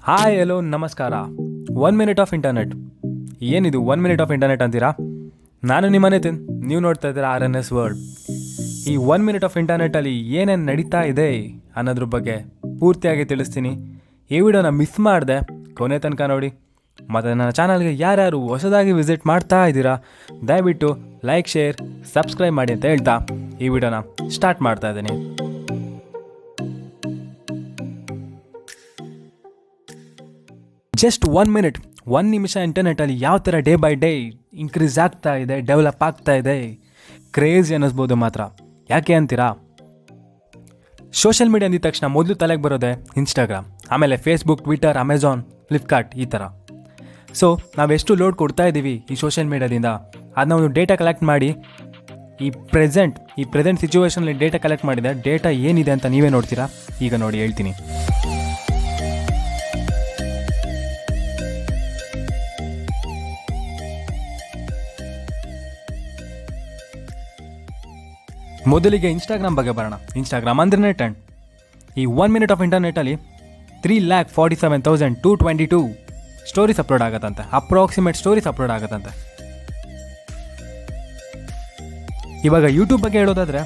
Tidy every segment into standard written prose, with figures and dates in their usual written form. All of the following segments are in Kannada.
ಹಾಯ್ ಹಲೋ ನಮಸ್ಕಾರ. 1 ಮಿನಿಟ್ ಆಫ್ ಇಂಟರ್ನೆಟ್. ಏನಿದು 1 ಮಿನಿಟ್ ಆಫ್ ಇಂಟರ್ನೆಟ್ ಅಂತೀರಾ? ನಾನು ನಿಮ್ಮ ನಿತಿನ್, ನೀವು ನೋಡ್ತಾ ಇದ್ದೀರಾ RNS ವರ್ಲ್ಡ್. ಈ 1 ಮಿನಿಟ್ ಆಫ್ ಇಂಟರ್ನೆಟ್ಟಲ್ಲಿ ಏನೇನು ನಡೀತಾ ಇದೆ ಅನ್ನೋದ್ರ ಬಗ್ಗೆ ಪೂರ್ತಿಯಾಗಿ ತಿಳಿಸ್ತೀನಿ. ಈ ವಿಡಿಯೋನ ಮಿಸ್ ಮಾಡಿದೆ ಕೊನೆ ತನಕ ನೋಡಿ. ಮತ್ತು ನನ್ನ ಚಾನಲ್ಗೆ ಯಾರ್ಯಾರು ಹೊಸದಾಗಿ ವಿಸಿಟ್ ಮಾಡ್ತಾ ಇದ್ದೀರಾ ದಯವಿಟ್ಟು ಲೈಕ್, ಶೇರ್, ಸಬ್ಸ್ಕ್ರೈಬ್ ಮಾಡಿ ಅಂತ ಹೇಳ್ತಾ ಈ ವಿಡಿಯೋನ ಸ್ಟಾರ್ಟ್ ಮಾಡ್ತಾ ಇದ್ದೀನಿ. ಜಸ್ಟ್ 1 ಮಿನಿಟ್, 1 ನಿಮಿಷ ಇಂಟರ್ನೆಟ್ಟಲ್ಲಿ ಯಾವ ಥರ ಡೇ ಬೈ ಡೇ ಇನ್ಕ್ರೀಸ್ ಆಗ್ತಾ ಇದೆ, ಡೆವಲಪ್ ಆಗ್ತಾ ಇದೆ, ಕ್ರೇಜಿ ಅನ್ನಿಸ್ಬೋದು ಮಾತ್ರ. ಯಾಕೆ ಅಂತೀರಾ? ಸೋಷಿಯಲ್ ಮೀಡಿಯಾ ಅಂದಿದ ತಕ್ಷಣ ಮೊದಲು ತಲೆಗೆ ಬರೋದೆ ಇನ್ಸ್ಟಾಗ್ರಾಮ್, ಆಮೇಲೆ ಫೇಸ್ಬುಕ್, ಟ್ವಿಟರ್, ಅಮೆಝಾನ್, ಫ್ಲಿಪ್ಕಾರ್ಟ್ ಈ ಥರ. ಸೊ ನಾವೆಷ್ಟು ಲೋಡ್ ಕೊಡ್ತಾ ಇದ್ದೀವಿ ಈ ಸೋಷಿಯಲ್ ಮೀಡಿಯಾದಿಂದ, ಅದನ್ನ ಒಂದು ಡೇಟಾ ಕಲೆಕ್ಟ್ ಮಾಡಿ ಈ ಪ್ರೆಸೆಂಟ್ ಸಿಚುವೇಷನಲ್ಲಿ ಡೇಟಾ ಕಲೆಕ್ಟ್ ಮಾಡಿದೆ. ಡೇಟಾ ಏನಿದೆ ಅಂತ ನೀವೇ ನೋಡ್ತೀರಾ. ಈಗ ನೋಡಿ ಹೇಳ್ತೀನಿ. ಮೊದಲಿಗೆ ಇನ್ಸ್ಟಾಗ್ರಾಮ್ ಬಗ್ಗೆ ಬರೋಣ. ಇನ್ಸ್ಟಾಗ್ರಾಮ್ ಅಂದ್ರೆ ಟ್ರೆಂಡ್. ಈ 1 ಮಿನಿಟ್ ಆಫ್ ಇಂಟರ್ನೆಟ್ಟಲ್ಲಿ 3,47,222 ಸ್ಟೋರೀಸ್ ಅಪ್ಲೋಡ್ ಆಗುತ್ತಂತೆ. ಅಪ್ರಾಕ್ಸಿಮೇಟ್ ಸ್ಟೋರೀಸ್ ಅಪ್ಲೋಡ್ ಆಗುತ್ತಂತೆ. ಇವಾಗ ಯೂಟ್ಯೂಬ್ ಬಗ್ಗೆ ಹೇಳೋದಾದರೆ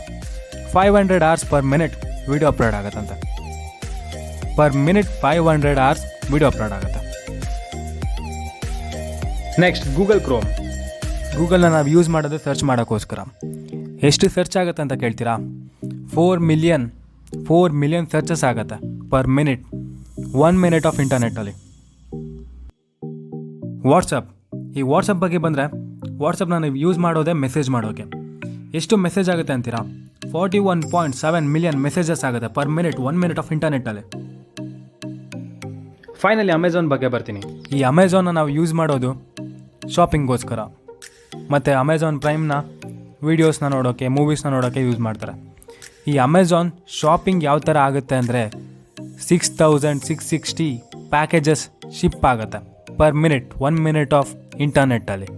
500 hours per minute video upload ಆಗುತ್ತಂತೆ. Per minute 500 hours video upload ಆಗುತ್ತೆ. ನೆಕ್ಸ್ಟ್ ಗೂಗಲ್ನ ನಾವು ಯೂಸ್ ಮಾಡೋದು ಸರ್ಚ್ ಮಾಡೋಕ್ಕೋಸ್ಕರ. ಎಷ್ಟು ಸರ್ಚ್ ಆಗುತ್ತೆ ಅಂತ ಕೇಳ್ತೀರಾ? 4 ಮಿಲಿಯನ್ ಸರ್ಚಸ್ ಆಗುತ್ತೆ ಪರ್ ಮಿನಿಟ್ 1 ಮಿನಿಟ್ ಆಫ್ ಇಂಟರ್ನೆಟ್ಟಲ್ಲಿ. ಈ ವಾಟ್ಸಪ್ ಬಗ್ಗೆ ಬಂದರೆ, ವಾಟ್ಸಪ್ನ ನಾವು ಯೂಸ್ ಮಾಡೋದೇ ಮೆಸೇಜ್ ಮಾಡೋಕ್ಕೆ. ಎಷ್ಟು ಮೆಸೇಜ್ ಆಗುತ್ತೆ ಅಂತೀರಾ? 41.7 ಮಿಲಿಯನ್ ಮೆಸೇಜಸ್ ಆಗುತ್ತೆ ಪರ್ ಮಿನಿಟ್ 1 ಮಿನಿಟ್ ಆಫ್ ಇಂಟರ್ನೆಟ್ಟಲ್ಲಿ. ಫೈನಲಿ ಅಮೆಝಾನ್ ಬಗ್ಗೆ ಬರ್ತೀನಿ. ಈ ಅಮೆಝಾನ್ನ ನಾವು ಯೂಸ್ ಮಾಡೋದು ಶಾಪಿಂಗ್ಗೋಸ್ಕರ, ಮತ್ತು ಅಮೆಝಾನ್ ಪ್ರೈಮ್ನ ವೀಡಿಯೋಸ್ನ ನೋಡೋಕ್ಕೆ, ಮೂವೀಸ್ನ ನೋಡೋಕ್ಕೆ ಯೂಸ್ ಮಾಡ್ತಾರೆ. ಈ ಅಮೆಝಾನ್ ಶಾಪಿಂಗ್ ಯಾವ ಥರ ಆಗುತ್ತೆ ಅಂದರೆ 6,660 ಪ್ಯಾಕೇಜಸ್ ಶಿಪ್ ಆಗುತ್ತೆ ಪರ್ ಮಿನಿಟ್ 1 ಮಿನಿಟ್ ಆಫ್ ಇಂಟರ್ನೆಟ್ಟಲ್ಲಿ.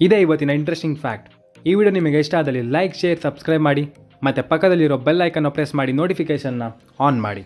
ಇದೇ ಇವತ್ತಿನ ಇಂಟ್ರೆಸ್ಟಿಂಗ್ ಫ್ಯಾಕ್ಟ್. ಈ ವಿಡಿಯೋ ನಿಮಗೆ ಇಷ್ಟ ಆದಲ್ಲಿ ಲೈಕ್, ಶೇರ್, ಸಬ್ಸ್ಕ್ರೈಬ್ ಮಾಡಿ, ಮತ್ತು ಪಕ್ಕದಲ್ಲಿರೋ ಬೆಲ್ ಐಕನ್ನ ಪ್ರೆಸ್ ಮಾಡಿ ನೋಟಿಫಿಕೇಷನ್ನ ಆನ್ ಮಾಡಿ.